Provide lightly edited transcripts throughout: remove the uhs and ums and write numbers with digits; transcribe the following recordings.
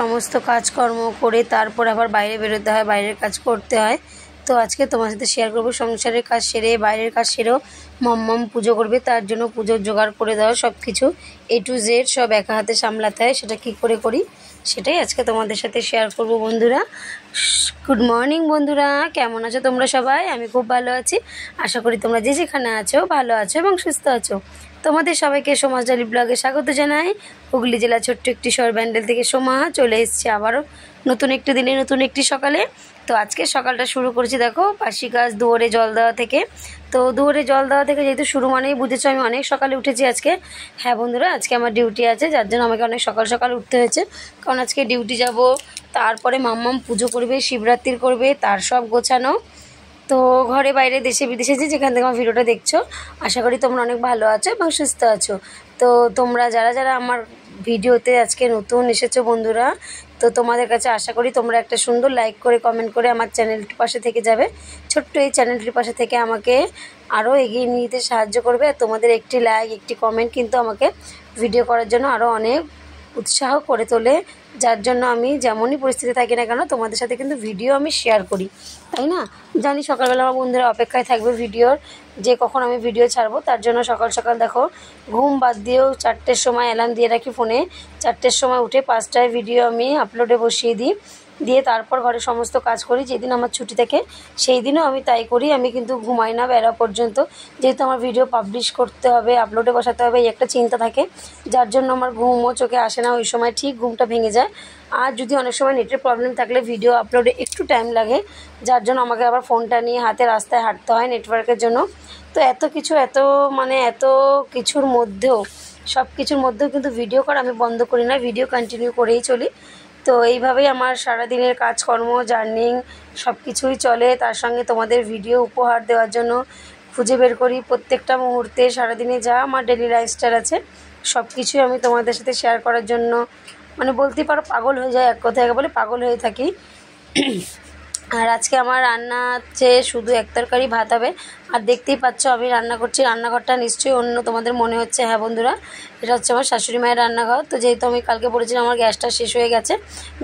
সমস্ত কাজকর্ম করে তারপর আবার বাইরে বেরোতে হয়, বাইরের কাজ করতে হয়। তো আজকে তোমার সাথে শেয়ার করবো সংসারের কাজ সেরে বাইরের কাজ সেরেও মম পুজো করবে, তার জন্য পুজোর জোগাড় করে দেওয়া সব কিছু A to Z সব একা হাতে সামলাতে হয়। সেটা কী করে করি সেটাই আজকে তোমাদের সাথে শেয়ার করব। বন্ধুরা, গুড মর্নিং বন্ধুরা, কেমন আছো তোমরা সবাই? আমি খুব ভালো আছি। আশা করি তোমরা যে যেখানে আছো ভালো আছো এবং সুস্থ আছো। তোমাদের সবাইকে সোমাস ডেইলি ব্লগে স্বাগত জানাই। হুগলি জেলা ছোট্ট একটি শহর ব্যান্ডেল থেকে সোমা চলে এসেছি আবারও নতুন একটি দিনে নতুন একটি সকালে। তো আজকে সকালটা শুরু করেছি দেখো বাসি কাজ দুয়ারে জল দেওয়া থেকে। তো দুয়ারে জল দেওয়া থেকে যেহেতু শুরু মানেই বুঝেছো আমি অনেক সকালে উঠেছি আজকে। হ্যাঁ বন্ধুরা, আজকে আমার ডিউটি আছে, যার জন্য আমাকে অনেক সকাল সকাল উঠতে হয়েছে, কারণ আজকে ডিউটি যাব। তারপরে মাম্মাম পুজো করবে, শিবরাত্রির করবে, তার সব গোছানো। তো ঘরে বাইরে দেশে বিদেশে যেখান থেকে আমার ভিডিওটা দেখছো, আশা করি তোমরা অনেক ভালো আছো এবং সুস্থ আছো। তো তোমরা যারা যারা আমার ভিডিওতে আজকে নতুন এসেছো বন্ধুরা, তো তোমাদের কাছে আশা করি তোমরা একটা সুন্দর লাইক করে কমেন্ট করে আমার চ্যানেলটির পাশে থেকে যাবে। ছোট্ট এই চ্যানেলটির পাশে থেকে আমাকে আরও এগিয়ে নিয়ে যেতে সাহায্য করবে। আর তোমাদের একটি লাইক একটি কমেন্ট কিন্তু আমাকে ভিডিও করার জন্য আরও অনেক উৎসাহ করে তোলে, যার জন্য আমি যেমনই পরিস্থিতি থাকি না কেন তোমাদের সাথে কিন্তু ভিডিও আমি শেয়ার করি, তাই না? জানি সকালবেলা আমার বন্ধুরা অপেক্ষায় থাকবে ভিডিওর, যে কখন আমি ভিডিও ছাড়বো। তার জন্য সকাল সকাল দেখো ঘুম বাদ দিয়েও 4টের সময় অ্যালার্ম দিয়ে রাখি ফোনে। 4টের সময় উঠে 5টায় ভিডিও আমি আপলোডে বসিয়ে দিই, দিয়ে তারপর ঘরে সমস্ত কাজ করি। যেদিন আমার ছুটি থাকে সেই দিনও আমি তাই করি, আমি কিন্তু ঘুমাই না বেলা পর্যন্ত, যেহেতু আমার ভিডিও পাবলিশ করতে হবে, আপলোডে বসাতে হবে, এই একটা চিন্তা থাকে, যার জন্য আমার ঘুমও চোখে আসে না। ওই সময় ঠিক ঘুমটা ভেঙে যায়। আর যদি অনেক সময় নেটের প্রবলেম থাকলে ভিডিও আপলোডে একটু টাইম লাগে, যার জন্য আমাকে আবার ফোনটা নিয়ে হাতে রাস্তায় হাঁটতে হয় নেটওয়ার্কের জন্য। তো এত কিছুর মধ্যেও সব কিছুর মধ্যেও কিন্তু ভিডিও করা আমি বন্ধ করি না, ভিডিও কন্টিনিউ করেই চলি। তো এইভাবেই আমার সারাদিনের কাজকর্ম জার্নিং সব কিছুই চলে। তার সঙ্গে তোমাদের ভিডিও উপহার দেওয়ার জন্য খুঁজে বের করি প্রত্যেকটা মুহূর্তে, সারাদিনে যা আমার ডেলি লাইফস্টাইল আছে সব কিছুই আমি তোমাদের সাথে শেয়ার করার জন্য বলতেই পারো পাগল হয়ে যায়, এক কথায় বলে পাগল হয়ে থাকি। আর আজকে আমার রান্না হচ্ছে শুধু এক তরকারি ভাত হবে। আর দেখতেই পাচ্ছ আমি রান্না করছি, রান্নাঘরটা নিশ্চয়ই অন্য তোমাদের মনে হচ্ছে। হ্যাঁ বন্ধুরা, এটা হচ্ছে আমার শাশুড়ি মায়ের রান্নাঘর। তো যেহেতু আমি কালকে বলেছিলাম আমার গ্যাসটা শেষ হয়ে গেছে,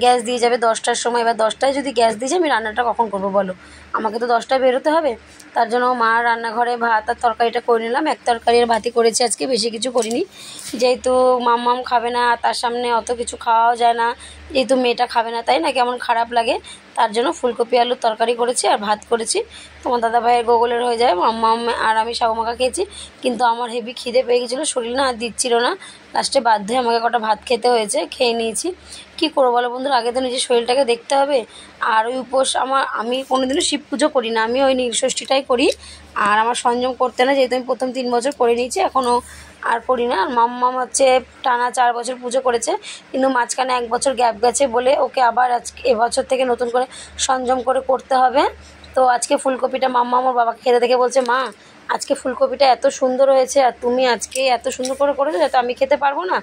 গ্যাস দিয়ে যাবে 10টার সময়। এবার 10টায় যদি গ্যাস দিয়ে যায় আমি রান্নাটা কখন করবো বলো? আমাকে তো 10টায় বেরোতে হবে। তার জন্য মা রান্নাঘরে ভাত আর তরকারিটা করে নিলাম। এক তরকারি আর ভাতই করেছি আজকে, বেশি কিছু করিনি, যেহেতু মাম্মাম খাবে না, তার সামনে অত কিছু খাওয়াও যায় না, যেহেতু মেয়েটা খাবে না, তাই না, কেমন খারাপ লাগে। তার জন্য ফুলকপি আলুর তরকারি করেছি আর ভাত করেছি। তোমার দাদাভাইয়ের গোগলের হয়ে যায়, মাম্মাম আর আমি সাগু মাখা খেয়েছি। কিন্তু আমার হেভি খিদে পেয়ে গেছিলো, শরীর না আর দিচ্ছিল না, লাস্টে বাধ্য হয়ে আমাকে কটা ভাত খেতে হয়েছে, খেয়ে নিয়েছি। কী করবো বলো বন্ধুরা, আগে তো নিজের শরীরটাকে দেখতে হবে। আর ওই উপোস আমি কোনোদিনও শিব পুজো করি না, আমি ওই নীলষষ্ঠীটাই করি। আর আমার সংযম করতে না, যেহেতু আমি প্রথম 3 বছর করে নিয়েছি, এখনও আর করি না। আর মাম্মাম হচ্ছে টানা 4 বছর পুজো করেছে, কিন্তু মাঝখানে 1 বছর গ্যাপ গেছে বলে ওকে আবার আজকে এবছর থেকে নতুন করে সংযম করে করতে হবে। তো আজকে ফুলকপিটা মাম্মা আমার বাবাকে খেতে দেখে বলছে, মা আজকে ফুলকপিটা এত সুন্দর হয়েছে আর তুমি আজকে এত সুন্দর করে করেছো যাতে আমি খেতে পারবো না।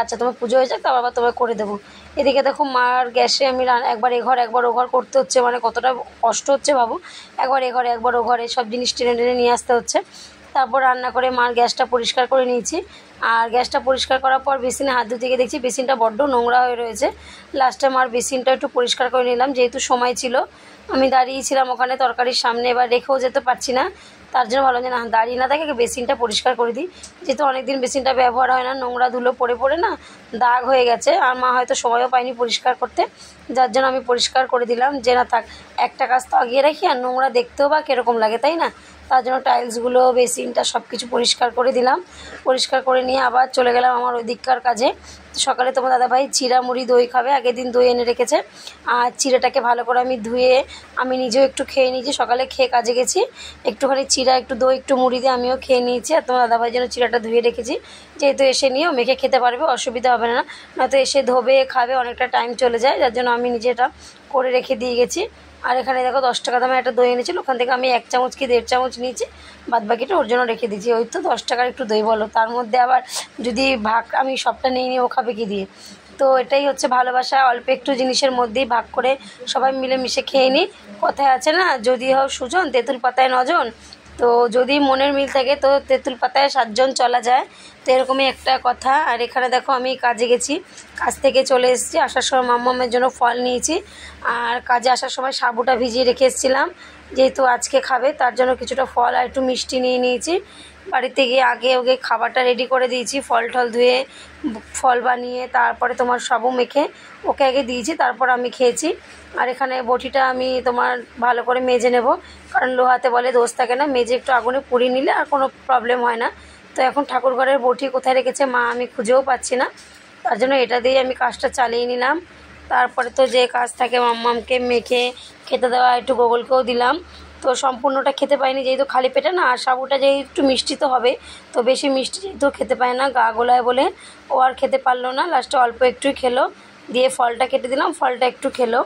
আচ্ছা তোমার পুজো হয়ে যাক, তারপর আবার তোমায় করে দেবো। এদিকে দেখো মার গ্যাসে আমি একবার এঘর একবার ওঘর করতে হচ্ছে, কতটা কষ্ট হচ্ছে ভাবো। একবার এঘরে একবার ওঘরে সব জিনিস টেনে টেনে নিয়ে আসতে হচ্ছে। তারপর রান্না করে মার গ্যাসটা পরিষ্কার করে নিয়েছি। আর গ্যাসটা পরিষ্কার করার পর বেসিনে হাত ধুতে গিয়ে দেখছি বেসিনটা বড্ড নোংরা হয়ে রয়েছে। লাস্টে মার বেসিনটা একটু পরিষ্কার করে নিলাম, যেহেতু সময় ছিল, আমি দাঁড়িয়েছিলাম ওখানে তরকারির সামনে, এবার রেখেও যেতে পারছি না। তার জন্য ভাবলাম যে না, দাঁড়িয়ে না থাকে বেসিনটা পরিষ্কার করে দিই, যেহেতু অনেকদিন বেসিনটা ব্যবহার হয় না, নোংরা ধুলো পড়ে পড়ে না দাগ হয়ে গেছে। আর মা হয়তো সময়ও পায়নি পরিষ্কার করতে, যার জন্য আমি পরিষ্কার করে দিলাম, যে না থাক, একটা কাজ তো আগিয়ে রাখি, আর নোংরা দেখতেও বা কীরকম লাগে, তাই না? তার জন্য টাইলসগুলো বেসিনটা সব কিছু পরিষ্কার করে দিলাম। পরিষ্কার করে নিয়ে আবার চলে গেলাম আমার ওই দিককার কাজে। সকালে তোমার দাদাভাই চিড়া মুড়ি দই খাবে, আগের দিন দই এনে রেখেছে। আর চিড়াটাকে ভালো করে আমি ধুয়ে আমি নিজেও একটু খেয়ে নিয়েছি, সকালে খেয়ে কাজে গেছি। একটুখানি চিড়া একটু দই একটু মুড়ি দিয়ে আমিও খেয়ে নিয়েছি। আর তোমার দাদাভাই যেন চিড়াটা ধুয়ে রেখেছি, যেহেতু এসে নিয়েও মেখে খেতে পারবে, অসুবিধা হবে না। নয়তো এসে ধোবে খাবে, অনেকটা টাইম চলে যায়, যার জন্য আমি নিজে এটা করে রেখে দিয়ে গেছি। আর এখানে দেখো 10 টাকা দামে একটা দই এনেছিল, ওখান থেকে আমি 1 চামচ কি 1.5 চামচ নিয়েছি, বাদ বাকিটা ওর জন্য রেখে দিয়েছি। ওই তো 10 টাকার একটু দই বলো, তার মধ্যে আবার যদি ভাগ আমি সবটা নিয়ে নিই, ও খাবে কি দিয়ে? তো এটাই হচ্ছে ভালোবাসা, অল্প একটু জিনিসের মধ্যেই ভাগ করে সবাই মিলে মিশে খেয়ে নিই। কথায় আছে না, যদি হও সুজন তেঁতুল পাতায় নজন। তো যদি মনের মিল থাকে তো তেঁতুল পাতায় 7 জন চলা যায়, তো এরকমই একটা কথা। আর এখানে দেখো আমি কাজে গেছি, কাজ থেকে চলে এসেছি, আসার সময় মাম্মামের জন্য ফল নিয়েছি, আর কাজে আসার সময় সাবুটা ভিজিয়ে রেখে এসেছিলাম, যেহেতু আজকে খাবে তার জন্য কিছুটা ফল আর একটু মিষ্টি নিয়ে নিয়েছি। বাড়িতে গিয়ে আগে ওকে খাবারটা রেডি করে দিয়েছি, ফল টল ধুয়ে ফল বানিয়ে তারপরে তোমার সাবু মেখে ওকে আগে দিয়েছি, তারপর আমি খেয়েছি। আর এখানে বটিটা আমি তোমার ভালো করে মেজে নেব, কারণ লোহাতে বলে দোষ থাকে না, মেজে একটু আগুনে পুড়িয়ে নিলে আর কোনো প্রবলেম হয় না। তো এখন ঠাকুরঘরের বটি কোথায় রেখেছে মা আমি খুঁজেও পাচ্ছি না, তার জন্য এটা দিয়েই আমি কাজটা চালিয়ে নিলাম। তারপরে তো যে কাজ থাকে মাম্মামকে মেখে খেতে দেওয়া, একটু গোগলকেও দিলাম। তো সম্পূর্ণটা খেতে পাইনি যেহেতু খালি পেটে না, আর সাবুটা যেহেতু একটু মিষ্টি তো হবে, তো বেশি মিষ্টি যেহেতু খেতে পায় না গা গোলায় বলে ও আর খেতে পারলো না, লাস্টে অল্প একটুই খেলো, দিয়ে ফলটা কেটে দিলাম, ফলটা একটু খেলো।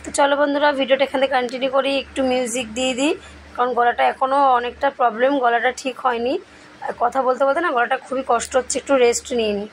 তো চলো বন্ধুরা ভিডিওটা এখান থেকে কন্টিনিউ করি, একটু মিউজিক দিয়ে দিই, কারণ গলাটা এখনও অনেকটা প্রবলেম, গলাটা ঠিক হয়নি, আর কথা বলতে বলতে না গলাটা খুবই কষ্ট হচ্ছে, একটু রেস্ট নিয়ে নিই।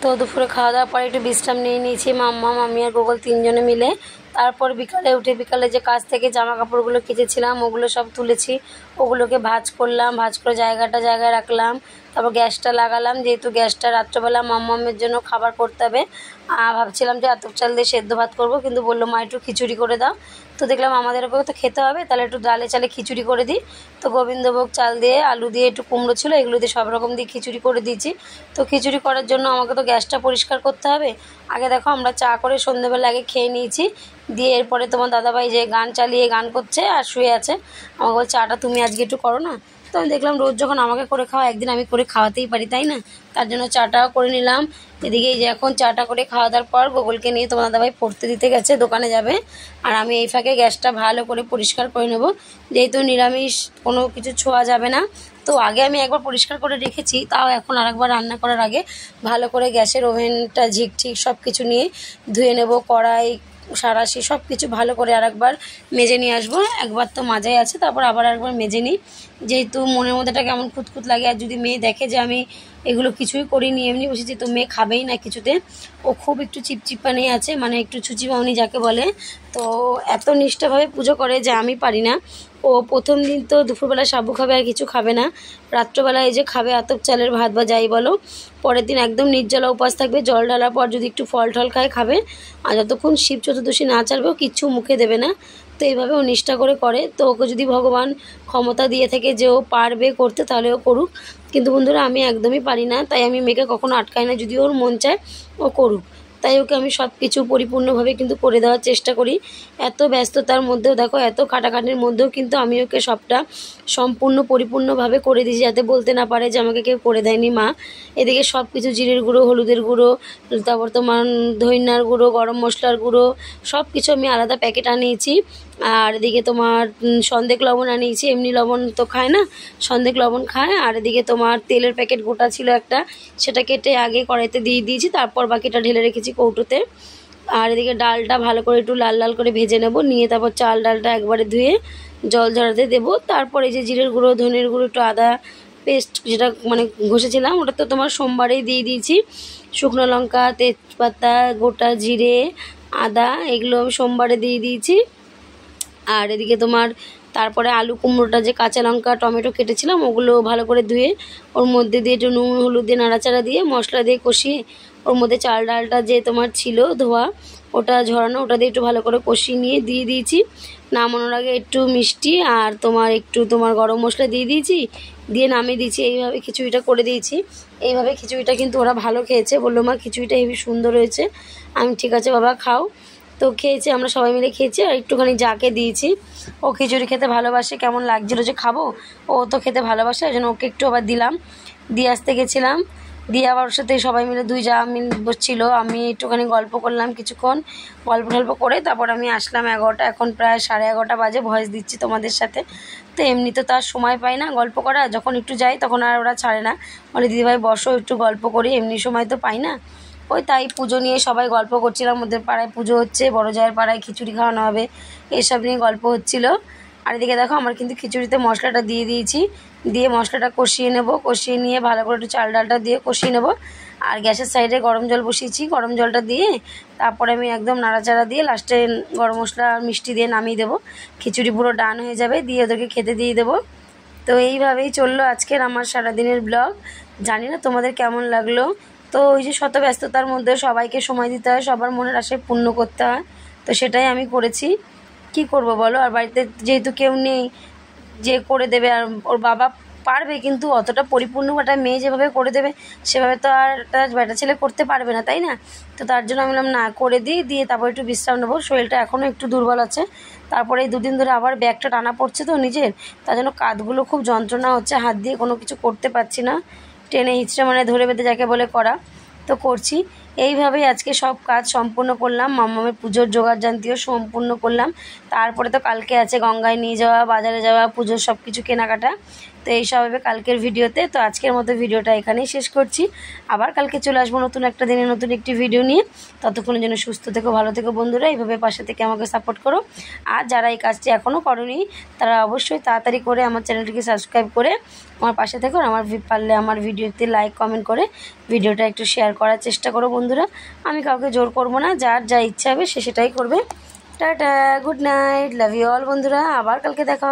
তো দুপুরে খাওয়া দাওয়ার পরে একটু বিশ্রাম নিয়ে নিয়েছি মাম্মা মামি আর গোগল 3 জনে মিলে। তারপর বিকালে যে কাজ থেকে জামা কাপড়গুলো কেচেছিলাম ওগুলো সব তুলেছি, ওগুলোকে ভাঁজ করলাম, ভাঁজ করে জায়গায় রাখলাম। তারপর গ্যাসটা লাগালাম, যেহেতু গ্যাসটা রাত্রবেলা মাম্মামের জন্য খাবার করতে হবে। ভাবছিলাম যে আতপ চাল দিয়ে সেদ্ধ ভাত করব, কিন্তু বললো মা একটু খিচুড়ি করে দাও। তো তো দেখলাম আমাদের ওপরে তো খেতে হবে, তাহলে একটু ডালে চালে খিচুড়ি করে দিই। তো গোবিন্দভোগ চাল দিয়ে, আলু দিয়ে, একটু কুমড়ো ছিল, এগুলো দিয়ে সব রকম দিয়ে খিচুড়ি করে দিয়েছি। তো খিচুড়ি করার জন্য আমাকে তো গ্যাসটা পরিষ্কার করতে হবে। আগে দেখো আমরা চা করে সন্ধ্যেবেলা আগে খেয়ে নিয়েছি, দিয়ে এরপরে তোমার দাদাভাই যে গান চালিয়ে গান করছে আর শুয়ে আছে, আমাকে বলছে চাটা তুমি আজকে একটু করো না। তো আমি দেখলাম রোজ যখন আমাকে করে খাওয়া, একদিন আমি করে খাওয়াতেই পারি, তাই না? তার জন্য চাটাও করে নিলাম। এদিকে এই যে এখন চাটা করে খাওয়া দাওয়ার পর গোগলকে নিয়ে তোমার দাদাভাই পড়তে দিতে গেছে, দোকানে যাবে। আর আমি এই ফাঁকে গ্যাসটা ভালো করে পরিষ্কার করে নেব, যেহেতু নিরামিষ কোনো কিছু ছোঁয়া যাবে না। তো আগে আমি একবার পরিষ্কার করে রেখেছি, তাও এখন আরেকবার রান্না করার আগে ভালো করে গ্যাসের ওভেনটা ঝিকঝিক সব কিছু নিয়ে ধুয়ে নেব। কড়াই সারাশি সব কিছু ভালো করে আরেকবার মেজে নিয়ে আসবো। একবার তো মাজাই আছে, তারপর আবার একবার মেজে নিই, যেহেতু মনের মধ্যেটা কেমন খুঁতখুত লাগে। আর যদি মেয়ে দেখে যে আমি এগুলো কিছুই করিনি, এমনি বসেছি, তো মেয়ে খাবেই না কিছুতে। ও খুব একটু চিপচিপানি আছে, মানে একটু ছুচিমাউনি যাকে বলে। তো এত নিষ্ঠাভাবে পুজো করে যে আমি পারি না। ও প্রথম দিন তো দুপুরবেলা সাবু খাবে, আর কিছু খাবে না। রাত্রবেলা এই যে খাবে আতপ চালের ভাত বা যাই বলো। পরের দিন একদম নির্জলা উপাস থাকবে, জল ঢালার পর যদি একটু ফল টল খায় খাবে। আর যতক্ষণ শিব চতুর্দশী না চালবেও কিচ্ছু মুখে দেবে না। তো এইভাবে ও নিষ্ঠা করে। তো ওকে যদি ভগবান ক্ষমতা দিয়ে থাকে যে ও পারবে করতে, তাহলে ও করুক। কিন্তু বন্ধুরা আমি একদমই পারি না, তাই আমি মেয়েকে কখনো আটকাই না, যদি ওর মন চায় ও করুক। তাই ওকে আমি সব কিছু পরিপূর্ণভাবে কিন্তু করে দেওয়ার চেষ্টা করি। এত ব্যস্ততার মধ্যেও দেখো, এত খাটাখাটির মধ্যেও কিন্তু আমি ওকে সবটা সম্পূর্ণ পরিপূর্ণভাবে করে দিয়েছি, যাতে বলতে না পারে যে আমাকে কেউ করে দেয়নি মা। এদিকে সব কিছু জিরের গুঁড়ো, হলুদের গুঁড়ো, তারপর তোমার ধইনার গুঁড়ো, গরম মশলার গুঁড়ো সব কিছু আমি আলাদা প্যাকেট আনিয়েছি। আর এদিকে তোমার সন্দেক লবণ আনিয়েছি, এমনি লবণ তো খায় না, সন্দেক লবণ খায়। আর এদিকে তোমার তেলের প্যাকেট গোটা ছিল একটা, সেটা কেটে আগে কড়াইতে দিয়ে দিয়েছি, তারপর বাকিটা ঢেলে রেখেছি কৌটোতে। আর এদিকে ডালটা ভালো করে একটু লাল লাল করে ভেজে নেব, নিয়ে তারপর চাল ডালটা একবারে ধুয়ে জল ঝরাতে দেবো। তারপরে যে জিরের গুঁড়ো, ধনের গুঁড়ো, একটু আদা পেস্ট যেটা মানে ঘষেছিলাম, ওটা তো তোমার সোমবারেই দিয়ে দিয়েছি। শুকনো লঙ্কা, তেজপাতা, গোটা জিরে, আদা এগুলো আমি সোমবারে দিয়ে দিয়েছি। আর এদিকে তোমার তারপরে আলু কুমড়োটা, যে কাঁচা লঙ্কা টমেটো কেটেছিলাম, ওগুলো ভালো করে ধুয়ে ওর মধ্যে দিয়ে একটু নুন হলুদ দিয়ে নাড়াচাড়া দিয়ে মশলা দিয়ে কষিয়ে, ওর মধ্যে চাল ডালটা যে তোমার ছিল ধোয়া, ওটা ঝরানো, ওটা দিয়ে একটু ভালো করে কষিয়ে নিয়ে দিয়ে দিয়েছি। নামানোর আগে একটু মিষ্টি আর একটু গরম মশলা দিয়ে দিয়েছি, দিয়ে নামিয়ে দিয়েছি। এইভাবে খিচুড়িটা করে দিয়েছি। এইভাবে খিচুড়িটা কিন্তু ওরা ভালো খেয়েছে, বললো মা খিচুড়িটা হেবি সুন্দর হয়েছে। আমি ঠিক আছে বাবা খাও। তো খেয়েছি, আমরা সবাই মিলে খেয়েছি। আর একটুখানি যাকে দিয়েছি, ও খিচুড়ি খেতে ভালোবাসে, কেমন লাগছিলো যে খাবো, ও তো খেতে ভালোবাসে, ওই জন্য ওকে একটু আবার দিলাম। দিয়ে আসতে গেছিলাম, দিয়ে আবার ওর সাথে সবাই মিলে দুই যা মিল বসছিলো, আমি একটুখানি গল্প করলাম কিছুক্ষণ, গল্প করে তারপর আমি আসলাম 11টা, এখন প্রায় 11:30 বাজে, ভয়েস দিচ্ছি তোমাদের সাথে। তো এমনি তো তার সময় পাই না গল্প করা, যখন একটু যাই তখন আর ওরা ছাড়ে না, বলে দিদিভাই বসো একটু গল্প করি, এমনি সময় তো পাই না। ওই তাই পুজো নিয়ে সবাই গল্প করছিলাম, ওদের পাড়ায় পুজো হচ্ছে, বড় জায়ের পাড়ায় খিচুড়ি খাওয়ানো হবে, এসব নিয়ে গল্প হচ্ছিল। আর এদিকে দেখো আমার কিন্তু খিচুড়িতে মশলাটা দিয়ে দিয়েছি, দিয়ে মশলাটা কষিয়ে নেব, কষিয়ে নিয়ে ভালো করে একটু চাল ডালটা দিয়ে কষিয়ে নেব। আর গ্যাসের সাইডে গরম জল বসিয়েছি, গরম জলটা দিয়ে তারপরে আমি একদম নাড়াচাড়া দিয়ে লাস্টে গরম মশলা মিষ্টি দিয়ে নামিয়ে দেবো। খিচুড়ি পুরো ডান হয়ে যাবে, দিয়ে ওদেরকে খেতে দিয়ে দেবো। তো এইভাবেই চললো আজকের আমার সারাদিনের ব্লগ। জানি না তোমাদের কেমন লাগলো। তো ওই যে শত ব্যস্ততার মধ্যে সবাইকে সময় দিতে হয়, সবার মনের আশায় পূর্ণ করতে হয়, তো সেটাই আমি করেছি। কি করব বলো, আর বাড়িতে যেহেতু কেউ নেই যে করে দেবে, আর ওর বাবা পারবে কিন্তু অতটা পরিপূর্ণভাবে মেয়ে যেভাবে করে দেবে সেভাবে তো আর তার বেটা ছেলে করতে পারবে না, তাই না? তো তার জন্য আমি বললাম না, করে দিই, দিয়ে তারপর একটু বিশ্রাম নেবো, শরীরটা এখনও একটু দুর্বল আছে। তারপরে এই দুদিন ধরে আবার ব্যাগটা টানা পড়ছে তো নিজের, তার জন্য কাঁধগুলো খুব যন্ত্রণা হচ্ছে, হাত দিয়ে কোনো কিছু করতে পারছি না, টেনে হিঁচড়ে মানে ধরে বেঁধে যাকে বলে করা, তো করছি। এইভাবেই আজকে সব কাজ সম্পূর্ণ করলাম, মামামের পুজোর জোগাড়যন্ত্রও সম্পূর্ণ করলাম। তারপরে তো কালকে আছে গঙ্গায় নিয়ে যাওয়া, বাজারে যাওয়া, পুজোর সব কিছু কেনাকাটা, তো এইসব হবে কালকের ভিডিওতে। তো আজকের মতো ভিডিওটা এখানেই শেষ করছি, আবার কালকে চলে আসবো নতুন একটা দিনে নতুন একটি ভিডিও নিয়ে। ততক্ষণের জন্য সুস্থ থেকো, ভালো থেকো বন্ধুরা, এইভাবে পাশে থেকে আমাকে সাপোর্ট করো। আর যারা এই কাজটি এখনও করোনি তারা অবশ্যই তাড়াতাড়ি করে আমার চ্যানেলটিকে সাবস্ক্রাইব করে আমার পাশে থেকো। আমার পারলে আমার ভিডিওতে লাইক কমেন্ট করে ভিডিওটা একটু শেয়ার করার চেষ্টা করো বন্ধুরা। আমি কাউকে জোর করবো না, যার যা ইচ্ছা হবে সে সেটাই করবে। Tata, good night, love you all বন্ধুরা, আবার কালকে দেখা হবে।